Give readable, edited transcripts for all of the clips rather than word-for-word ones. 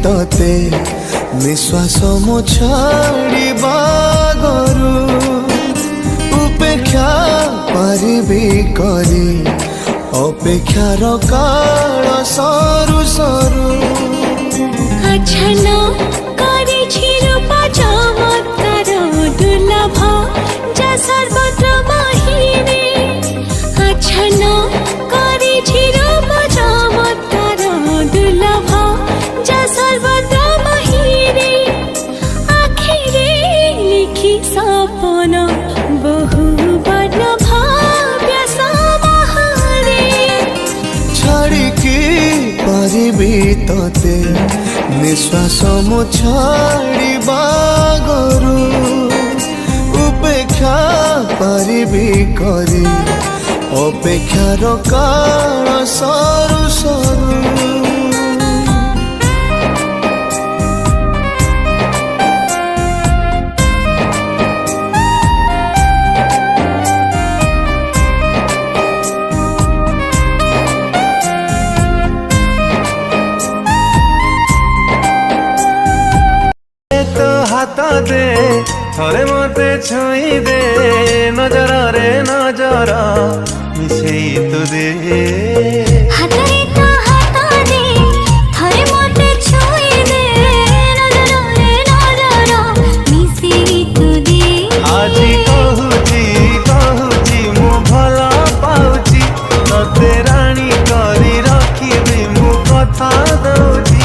तते निश्वास मो छाड़िबा गरु उपेक्षा पारिबी करी अपेक्षार काल सरू सरू अच्छना करे रूपा चमत्कार दुर्लभ जा सर्वत्र बाहिरे अच्छना करे रूपा चमत्कार दुर्लभ जा सर्वत्र बाहिरे आखिरे लिखी सपन बहु वर्ण भाव्य समाहारे छाड़िकी पारिबी तते निश्वास मो छाड़िबा गरु उपेक्षा पारिबी करी अपेक्षार काल सरू सरू हाथ दे थरे मते छुई दे नजर रे नजर मिसेई तो दे हातरे तो हाथ दे थरे मते छुई दे नजर रे नजर मिसेई तो दे आज कहूची मु भला पाउची तते रानी करी रखिबी मु कथा दउची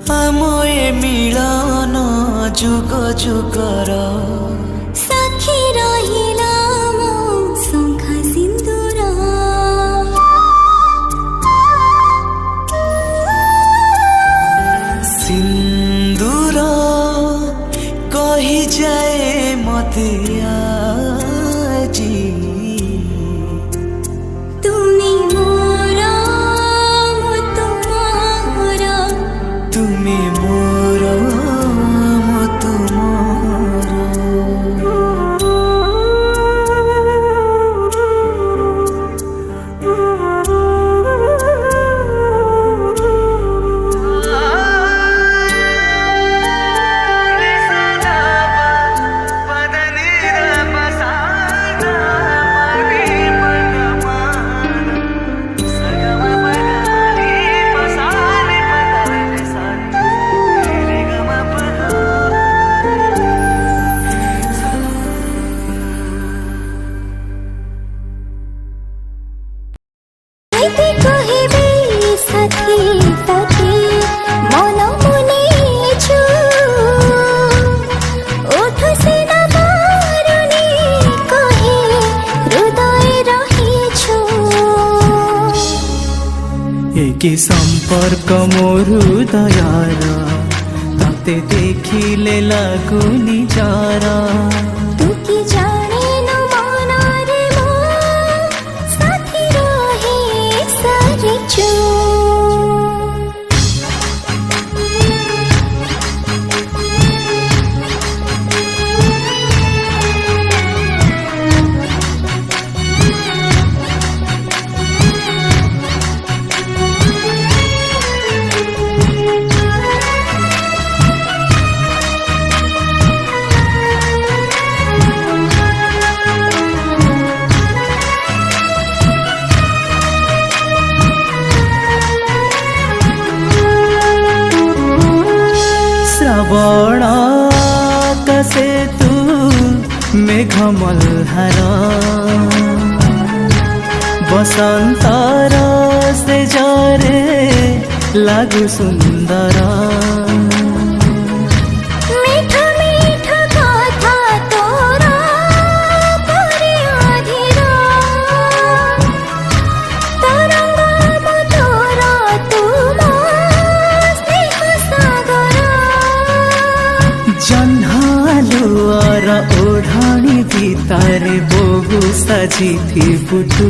ଆମ ଏ ମିଳନ ଯୁଗ ଯୁଗର ସାକ୍ଷୀ ରହିଲା ମୋ ଶଙ୍ଖା ସିନ୍ଦୁର ସିନ୍ଦୁର କହିଯାଏ ମତେ ଆଜି ତୁମେ ମୋର ମୁଁ ତୁମର ତୁମେ ମୋର ମୁଁ ତୁମର এতে কহিবি সাথী তাকে মন মনেছু ওঠ সিনা বারুনি কহে হৃদয়ে রহিছু একি সম্পর্ক মোর হৃদয়ার তাতে দেখিলে লাগুনি যারা তু কি জানিনু মনরে মো সাথী রহে সারিছু শ্রাবণ আকাশে তু মেঘ মলহার বসন্তর সে জরে লাগু সুন্দর মিঠা মিঠা কথা তোরা পরে অধীর তরঙ্গ মধুর তুম স্নেহ সাগর জহ্নালুয়ার ওঢ়াণী ভিতরে বহু সাজিথিবু তু